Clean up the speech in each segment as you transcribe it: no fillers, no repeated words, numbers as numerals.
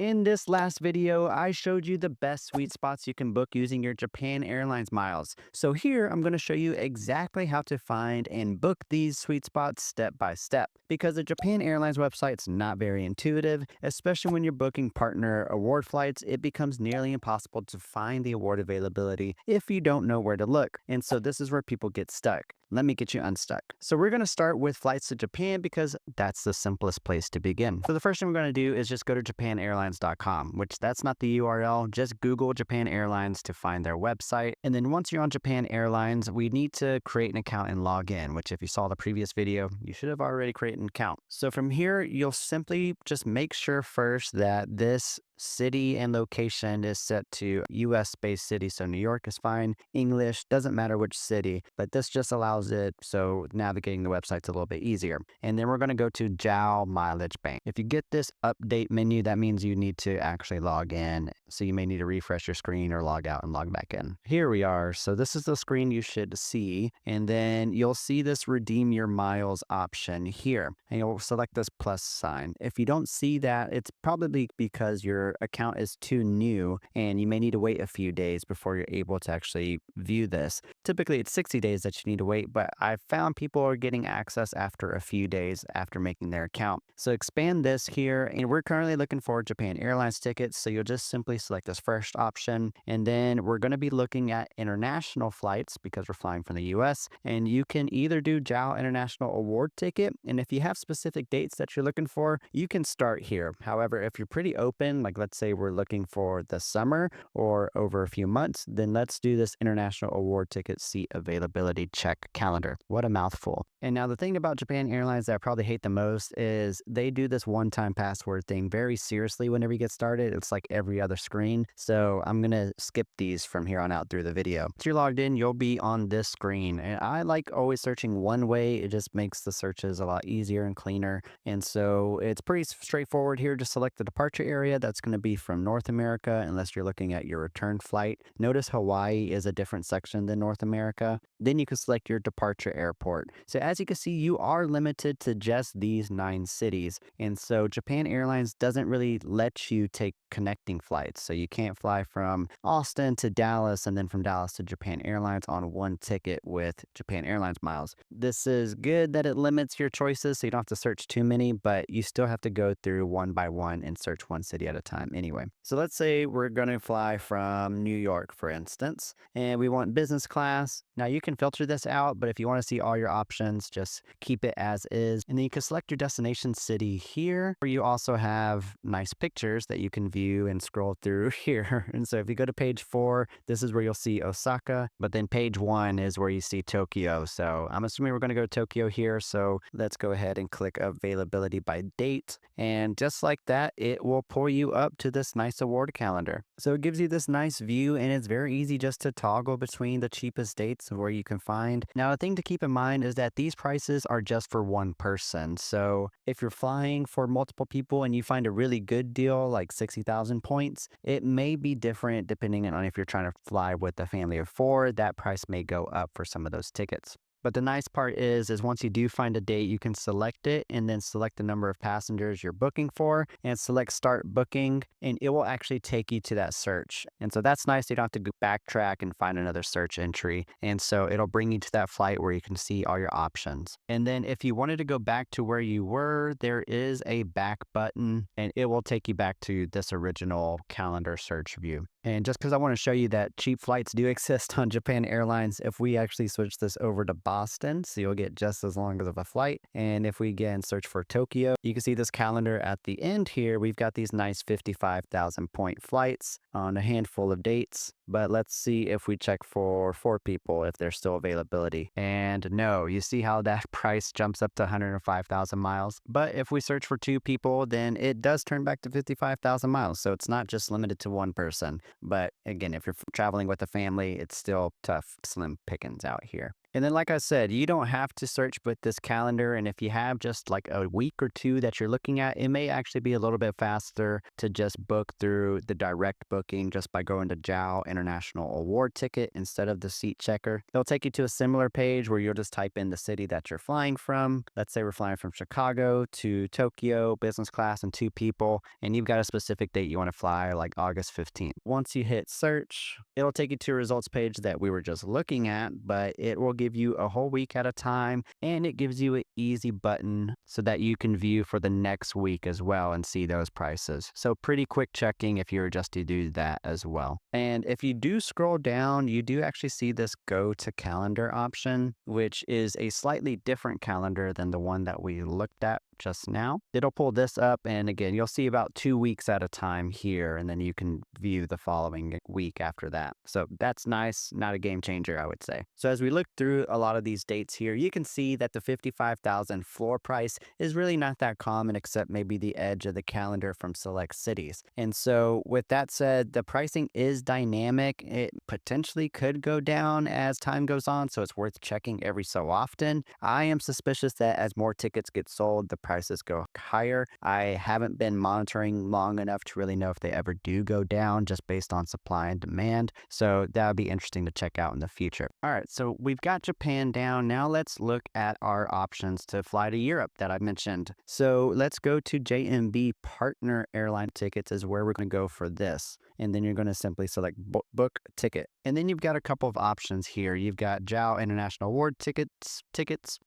In this last video, I showed you the best sweet spots you can book using your Japan Airlines miles. So here, I'm going to show you exactly how to find and book these sweet spots step by step. Because the Japan Airlines website's not very intuitive, especially when you're booking partner award flights, it becomes nearly impossible to find the award availability if you don't know where to look. And so this is where people get stuck. Let me get you unstuck. So we're going to start with flights to Japan because that's the simplest place to begin. So the first thing we're going to do is just go to japanairlines.com, which that's not the URL. Just Google Japan Airlines to find their website. And then once you're on Japan Airlines, we need to create an account and log in, which if you saw the previous video, you should have already created an account. So from here, you'll simply just make sure first that this city and location is set to US based city. So New York is fine. English, doesn't matter which city, but this just allows it so navigating the website's a little bit easier. And then we're going to go to JAL mileage bank. If you get this update menu, that means you need to actually log in. So you may need to refresh your screen or log out and log back in. Here we are. So this is the screen you should see. And then you'll see this redeem your miles option here. And you'll select this plus sign. If you don't see that, it's probably because your account is too new and you may need to wait a few days before you're able to actually view this. Typically it's 60 days that you need to wait, but I've found people are getting access after a few days after making their account. So expand this here, and we're currently looking for Japan Airlines tickets. So you'll just simply select this first option, and then we're going to be looking at international flights because we're flying from the US, and you can either do JAL International Award ticket, and if you have specific dates that you're looking for, you can start here. However, if you're pretty open, like let's say we're looking for the summer or over a few months, then let's do this international award ticket seat availability check calendar. What a mouthful. And now the thing about Japan Airlines that I probably hate the most is they do this one-time password thing very seriously whenever you get started. It's like every other screen. So I'm going to skip these from here on out through the video. Once you're logged in, you'll be on this screen. And I like always searching one way. It just makes the searches a lot easier and cleaner. And so it's pretty straightforward here. Just select the departure area. That's going to be from North America, unless you're looking at your return flight. Notice Hawaii is a different section than North America. Then you can select your departure airport. So as you can see, you are limited to just these 9 cities. And so Japan Airlines doesn't really let you take connecting flights. So you can't fly from Austin to Dallas and then from Dallas to Japan Airlines on one ticket with Japan Airlines miles. This is good that it limits your choices so you don't have to search too many, but you still have to go through one by one and search one city at a time anyway. So let's say we're going to fly from New York, for instance, and we want business class. Now you can filter this out, but if you want to see all your options, just keep it as is. And then you can select your destination city here, where you also have nice pictures that you can view and scroll through here. And so if you go to page 4, this is where you'll see Osaka, but then page 1 is where you see Tokyo. So I'm assuming we're going to go to Tokyo here. So let's go ahead and click availability by date. And just like that, it will pull you up to this nice award calendar. So it gives you this nice view, and it's very easy just to toggle between the cheapest dates where you can find. Now, a thing to keep in mind is that these prices are just for one person. So if you're flying for multiple people and you find a really good deal, like 60,000 points, it may be different depending on if you're trying to fly with a family of 4. That price may go up for some of those tickets. But the nice part is once you do find a date, you can select it and then select the number of passengers you're booking for and select start booking, and it will actually take you to that search. And so that's nice. You don't have to go backtrack and find another search entry. And so it'll bring you to that flight where you can see all your options. And then if you wanted to go back to where you were, there is a back button and it will take you back to this original calendar search view. And just because I want to show you that cheap flights do exist on Japan Airlines, if we actually switch this over to Boston, so you'll get just as long of a flight. And if we again search for Tokyo, you can see this calendar at the end here. We've got these nice 55,000 point flights on a handful of dates. But let's see if we check for 4 people, if there's still availability. And no, you see how that price jumps up to 105,000 miles. But if we search for 2 people, then it does turn back to 55,000 miles. So it's not just limited to one person. But again, if you're traveling with a family, it's still tough, slim pickings out here. And then, like I said, you don't have to search with this calendar. And if you have just like a week or two that you're looking at, it may actually be a little bit faster to just book through the direct booking just by going to JAL International Award Ticket instead of the seat checker. It'll take you to a similar page where you'll just type in the city that you're flying from. Let's say we're flying from Chicago to Tokyo, business class and 2 people, and you've got a specific date you want to fly, like August 15th. Once you hit search, it'll take you to a results page that we were just looking at, but it will give you a whole week at a time, and it gives you an easy button so that you can view for the next week as well and see those prices. So pretty quick checking if you were just to do that as well. And if you do scroll down, you do actually see this go to calendar option, which is a slightly different calendar than the one that we looked at just now. It'll pull this up, and again, you'll see about 2 weeks at a time here, and then you can view the following week after that. So that's nice, not a game changer, I would say. So as we look through a lot of these dates here, you can see that the 55,000 floor price is really not that common, except maybe the edge of the calendar from select cities. And so with that said, the pricing is dynamic. It potentially could go down as time goes on, so it's worth checking every so often. I am suspicious that as more tickets get sold, the prices go higher. I haven't been monitoring long enough to really know if they ever do go down just based on supply and demand. So that would be interesting to check out in the future. All right, so we've got Japan down. Now let's look at our options to fly to Europe that I mentioned. So let's go to JMB Partner Airline Tickets is where we're going to go for this. And then you're going to simply select book ticket. And then you've got a couple of options here. You've got JAL International Award tickets,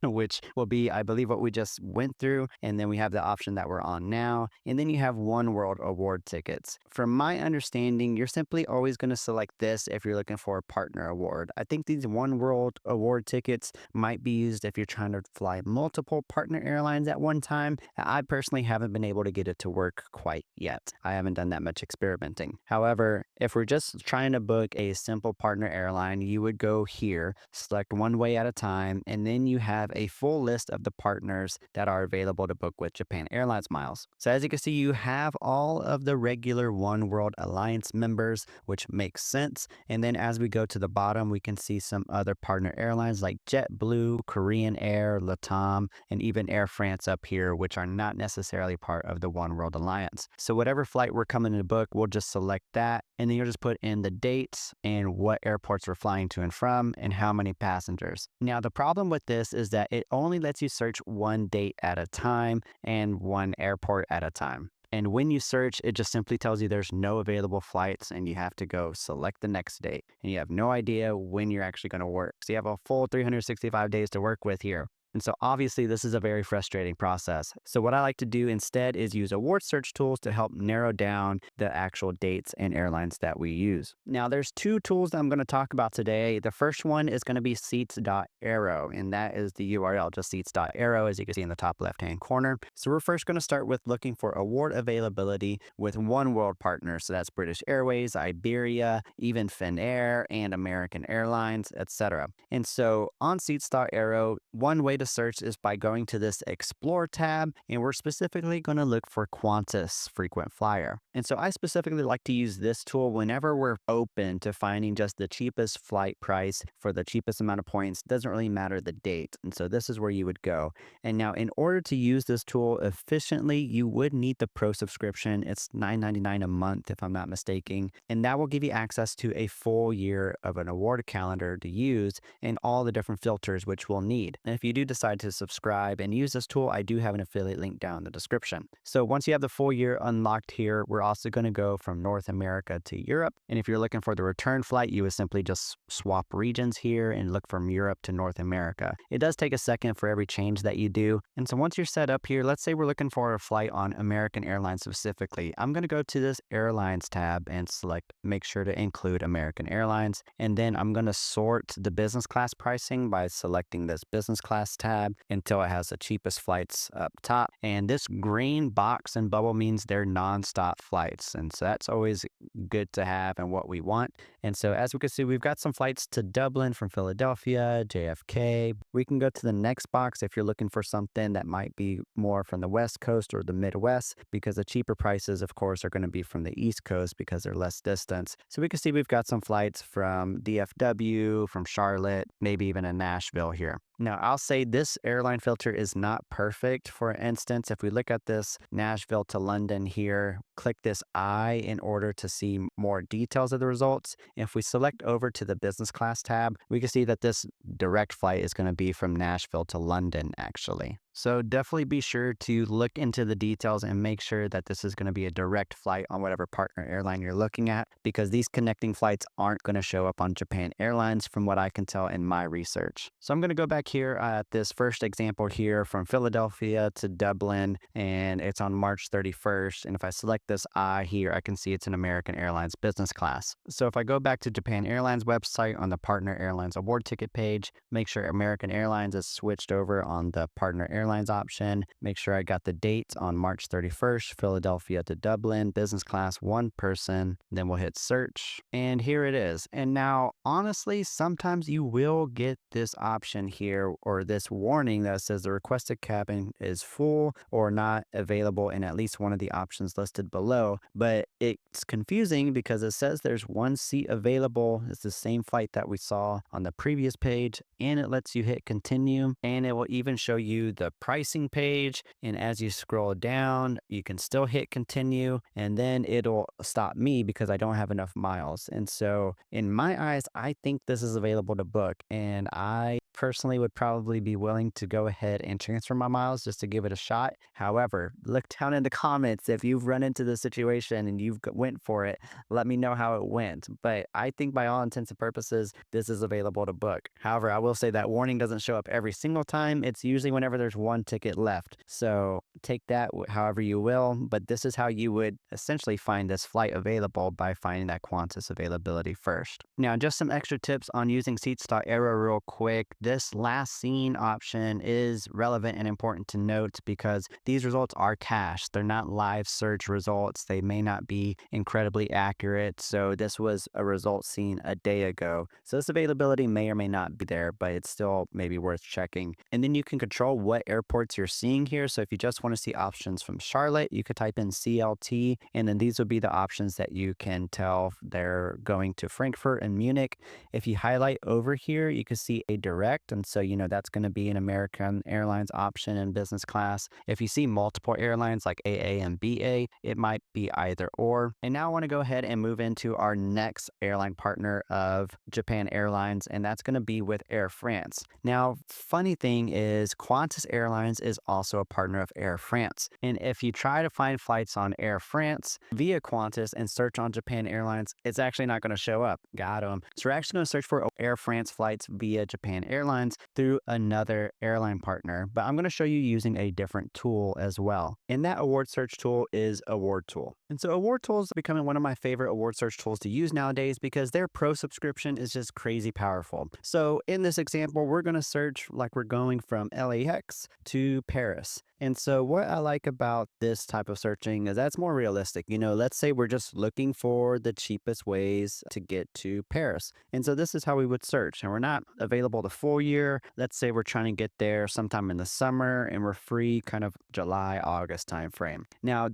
which will be, I believe, what we just went through. And then we have the option that we're on now. And then you have OneWorld Award tickets. From my understanding, you're simply always going to select this if you're looking for a partner award. I think these OneWorld Award tickets might be used if you're trying to fly multiple partner airlines at one time. I personally haven't been able to get it to work quite yet. I haven't done that much experimenting. However, if we're just trying to book a simple partner airline, you would go here, select one way at a time, and then you have a full list of the partners that are available to book with Japan Airlines miles. So as you can see, you have all of the regular OneWorld Alliance members, which makes sense. And then as we go to the bottom, we can see some other partner airlines like JetBlue, Korean Air, LATAM, and even Air France up here, which are not necessarily part of the OneWorld Alliance. So whatever flight we're coming to book, we'll just select that, and then you'll just put in the dates and what airports we're flying to and from and how many passengers. Now, the problem with this is that it only lets you search one date at a time and one airport at a time. And when you search, it just simply tells you there's no available flights and you have to go select the next date. And you have no idea when you're actually going to work. So you have a full 365 days to work with here. And so obviously this is a very frustrating process. So what I like to do instead is use award search tools to help narrow down the actual dates and airlines that we use. Now there's 2 tools that I'm going to talk about today. The first one is going to be Seats.Aero, and that is the URL, just Seats.Aero, as you can see in the top left-hand corner. So we're first going to start with looking for award availability with OneWorld partners. So that's British Airways, Iberia, even Finnair, and American Airlines, etc. And so on Seats.Aero, one way to search is by going to this Explore tab, and we're specifically going to look for Qantas frequent flyer. And so I specifically like to use this tool whenever we're open to finding just the cheapest flight price for the cheapest amount of points. It doesn't really matter the date. And so this is where you would go. And now in order to use this tool efficiently, you would need the Pro subscription. It's $9.99 a month, if I'm not mistaken. And that will give you access to a full year of an award calendar to use and all the different filters which we'll need. And if you do decide to subscribe and use this tool, I do have an affiliate link down in the description. So once you have the full year unlocked here, we're also going to go from North America to Europe. And if you're looking for the return flight, you would simply just swap regions here and look from Europe to North America. It does take a second for every change that you do. And so once you're set up here, let's say we're looking for a flight on American Airlines specifically. I'm going to go to this Airlines tab and select, make sure to include American Airlines. And then I'm going to sort the business class pricing by selecting this business class tab until it has the cheapest flights up top. And this green box and bubble means they're nonstop flights. And so that's always good to have and what we want. And so as we can see, we've got some flights to Dublin from Philadelphia, JFK. We can go to the next box if you're looking for something that might be more from the West Coast or the Midwest, because the cheaper prices, of course, are going to be from the East Coast because they're less distance. So we can see we've got some flights from DFW, from Charlotte, maybe even in Nashville here. Now, I'll say this airline filter is not perfect. For instance, if we look at this Nashville to London here, click this I in order to see more details of the results. If we select over to the business class tab, we can see that this direct flight is going to be from Nashville to London, actually. So definitely be sure to look into the details and make sure that this is going to be a direct flight on whatever partner airline you're looking at, because these connecting flights aren't going to show up on Japan Airlines from what I can tell in my research. So I'm going to go back here at this first example here from Philadelphia to Dublin, and it's on March 31st. And if I select this I here, I can see it's an American Airlines business class. So if I go back to Japan Airlines website on the partner airlines award ticket page, make sure American Airlines is switched over on the partner airlines option. Make sure I got the date on March 31st, Philadelphia to Dublin, business class, one person. Then we'll hit search, and here it is. And now, honestly, sometimes you will get this option here or this warning that says the requested cabin is full or not available in at least one of the options listed below. But it's confusing because it says there's one seat available. It's the same flight that we saw on the previous page, and it lets you hit continue, and it will even show you the pricing page. And as you scroll down, you can still hit continue, and then it'll stop me because I don't have enough miles. And so in my eyes, I think this is available to book, and I personally would probably be willing to go ahead and transfer my miles just to give it a shot. However, look down in the comments if you've run into the situation and you've went for it. Let me know how it went. But I think by all intents and purposes, this is available to book. However, I will say that warning doesn't show up every single time. It's usually whenever there's one ticket left. So take that however you will, but this is how you would essentially find this flight available, by finding that Qantas availability first. Now, just some extra tips on using Seats.Aero real quick. This last seen option is relevant and important to note because these results are cached. They're not live search results. They may not be incredibly accurate. So this was a result seen a day ago. So this availability may or may not be there, but it's still maybe worth checking. And then you can control what airports you're seeing here. So if you just want to see options from Charlotte, you could type in CLT, and then these would be the options that you can tell they're going to Frankfurt and Munich. If you highlight over here, you can see a direct, and so that's going to be an American Airlines option in business class. If you see multiple airlines like AA and BA, it might be either or. And now I want to go ahead and move into our next airline partner of Japan Airlines, and that's going to be with Air France. Now, funny thing is Qantas Airlines is also a partner of Air France. And if you try to find flights on Air France via Qantas and search on Japan Airlines, it's actually not going to show up. Got them. So we're actually going to search for Air France flights via Japan Airlines through another airline partner, but I'm going to show you using a different tool as well. And that award search tool is Award Tool. And so Award Tool is becoming one of my favorite award search tools to use nowadays because their pro subscription is just crazy powerful. So in this example, we're going to search like we're going from LAX to Paris. And so what I like about this type of searching is that's more realistic. Let's say we're just looking for the cheapest ways to get to Paris. And so this is how we would search. And we're not available the full year. Let's say we're trying to get there sometime in the summer and we're free kind of July, August timeframe. Now,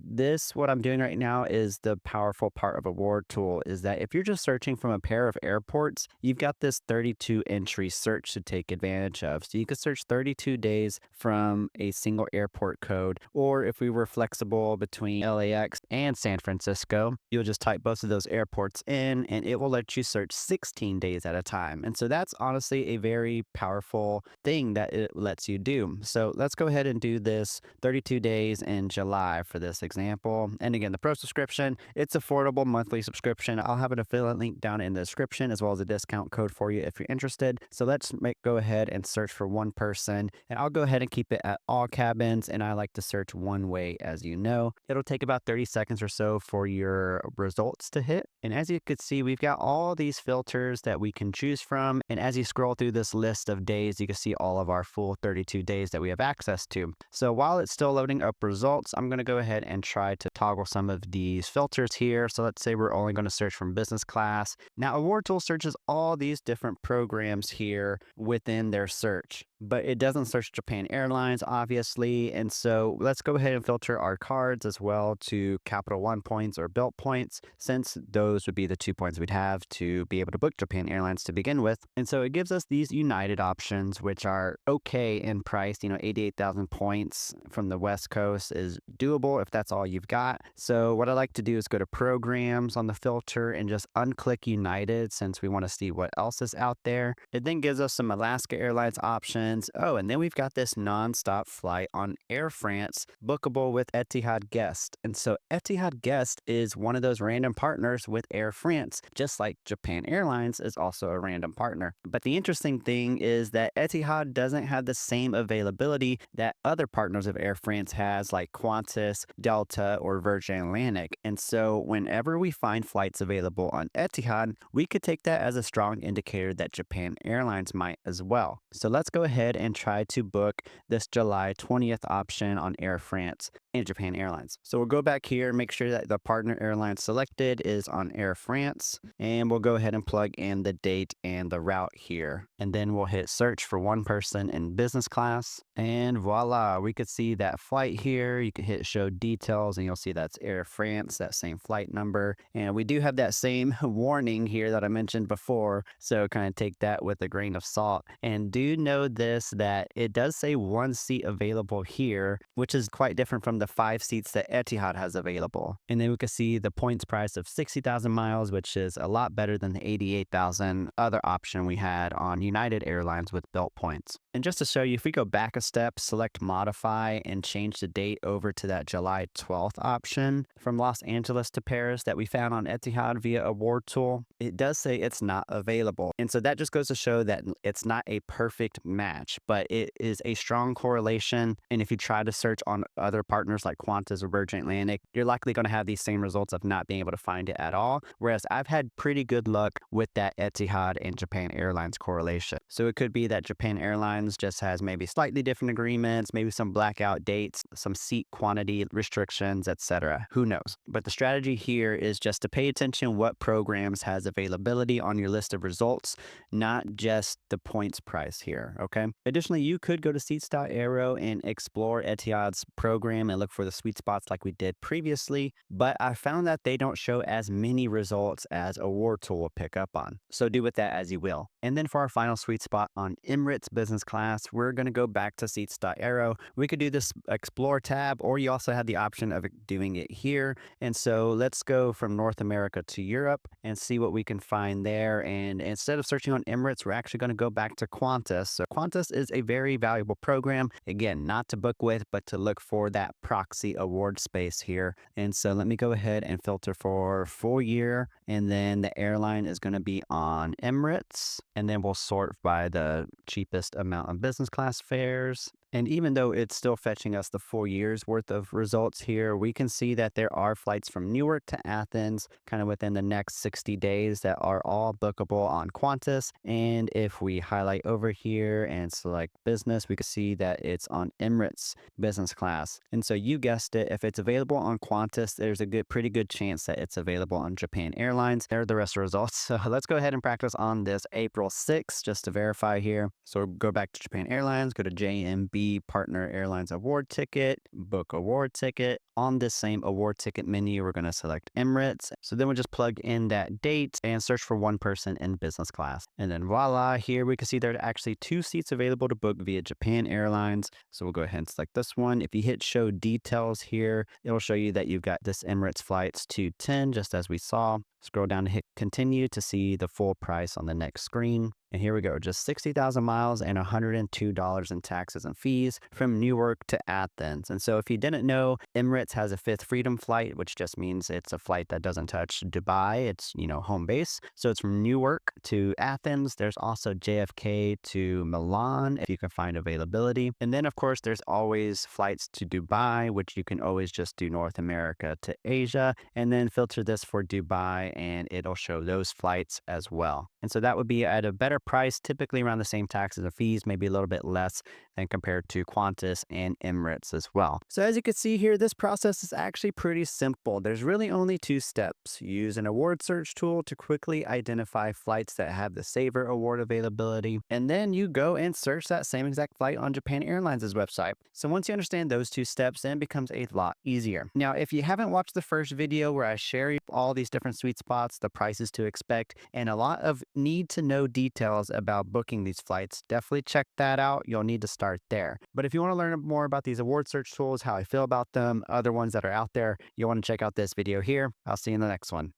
what I'm doing right now is the powerful part of Award Tool is that if you're just searching from a pair of airports, you've got this 32 entry search to take advantage of. So you could search 32 days from a single airport code, or if we were flexible between LAX and San Francisco, you'll just type both of those airports in and it will let you search 16 days at a time. And so that's honestly a very powerful thing that it lets you do. So let's go ahead and do this 32 days in July for this example. And again, the pro subscription, it's affordable monthly subscription. I'll have an affiliate link down in the description as well as a discount code for you if you're interested. So let's go ahead and search for one person, and I'll go ahead and to keep it at all cabins, and I like to search one way, as you know. It'll take about 30 seconds or so for your results to hit. And as you could see, we've got all these filters that we can choose from. And as you scroll through this list of days, you can see all of our full 32 days that we have access to. So while it's still loading up results, I'm going to go ahead and try to toggle some of these filters here. So let's say we're only going to search from business class. Now, Award Tool searches all these different programs here within their search, but it doesn't search Japan Airlines, obviously. And so let's go ahead and filter our cards as well to Capital One points or Bilt points, since those would be the 2 points we'd have to be able to book Japan Airlines to begin with. And so it gives us these United options, which are okay in price. 88,000 points from the West Coast is doable if that's all you've got. So what I like to do is go to programs on the filter and just unclick United, since we want to see what else is out there. It then gives us some Alaska Airlines options. Oh, and then we've got this nonstop flight on Air France, bookable with Etihad Guest. And so Etihad Guest is one of those random partners with Air France, just like Japan Airlines is also a random partner. But the interesting thing is that Etihad doesn't have the same availability that other partners of Air France has, like Qantas, Delta, or Virgin Atlantic. And so whenever we find flights available on Etihad, we could take that as a strong indicator that Japan Airlines might as well. So let's go ahead and try to book this July 20th option on Air France and Japan Airlines. So we'll go back here, make sure that the partner airline selected is on Air France, and we'll go ahead and plug in the date and the route here. And then we'll hit search for one person in business class, and voila, we could see that flight here. You can hit show details and you'll see that's Air France, that same flight number. And we do have that same warning here that I mentioned before, so kind of take that with a grain of salt. And do know this, that it does say one seat available here, which is quite different from the 5 seats that Etihad has available. And then we can see the points price of 60,000 miles, which is a lot better than the 88,000 other option we had on United Airlines with Bilt points. And just to show you, if we go back a step, select modify and change the date over to that July 12th option from Los Angeles to Paris that we found on Etihad via Award Tool, it does say it's not available. And so that just goes to show that it's not a perfect match, but it is a strong correlation. And if you try to search on other partners like Qantas or Virgin Atlantic, you're likely going to have these same results of not being able to find it at all. Whereas I've had pretty good luck with that Etihad and Japan Airlines correlation. So it could be that Japan Airlines just has maybe slightly different agreements, maybe some blackout dates, some seat quantity restrictions, etc. Who knows? But the strategy here is just to pay attention what programs has availability on your list of results, not just the points price here, okay? Additionally, you could go to Seats.Aero and explore Etihad's program and look for the sweet spots like we did previously, but I found that they don't show as many results as Award Tool will pick up on. So do with that as you will. And then for our final sweet spot on Emirates business class, we're going to go back to Seats.Aero. We could do this Explore tab, or you also have the option of doing it here. And so let's go from North America to Europe and see what we can find there. And instead of searching on Emirates, we're actually going to go back to Qantas. So Qantas is a very valuable program. Again, not to book with, but to look for that proxy award space here. And so let me go ahead and filter for full year. And then the airline is going to be on Emirates. And then we'll sort by the cheapest amount of business class fares. And even though it's still fetching us the 4 years worth of results here, we can see that there are flights from Newark to Athens kind of within the next 60 days that are all bookable on Qantas. And if we highlight over here and select business, we can see that it's on Emirates business class. And so you guessed it, if it's available on Qantas, there's a pretty good chance that it's available on Japan Airlines. There are the rest of the results. So let's go ahead and practice on this April 6th just to verify here. So go back to Japan Airlines, go to JMB Partner Airlines award ticket, book award ticket. On this same award ticket menu, we're going to select Emirates. So then we'll just plug in that date and search for one person in business class. And then voila, here we can see there are actually 2 seats available to book via Japan Airlines. So we'll go ahead and select this one. If you hit show details here, it'll show you that you've got this Emirates flights 210, just as we saw. Scroll down to hit continue to see the full price on the next screen. And here we go, just 60,000 miles and $102 in taxes and fees from Newark to Athens. And so if you didn't know, Emirates Emirates has a fifth freedom flight, which just means it's a flight that doesn't touch Dubai. It's, home base. So it's from Newark to Athens. There's also JFK to Milan if you can find availability. And then, of course, there's always flights to Dubai, which you can always just do North America to Asia and then filter this for Dubai and it'll show those flights as well. And so that would be at a better price, typically around the same taxes and fees, maybe a little bit less than compared to Qantas and Emirates as well. So as you can see here, this process is actually pretty simple. There's really only two steps. Use an award search tool to quickly identify flights that have the Saver Award availability, and then you go and search that same exact flight on Japan Airlines' website. So once you understand those two steps, then it becomes a lot easier. Now, if you haven't watched the first video where I share all these different sweet spots, the prices to expect, and a lot of need to know details about booking these flights, definitely check that out. You'll need to start there. But if you want to learn more about these award search tools, how I feel about them, other ones that are out there, you'll want to check out this video here. I'll see you in the next one.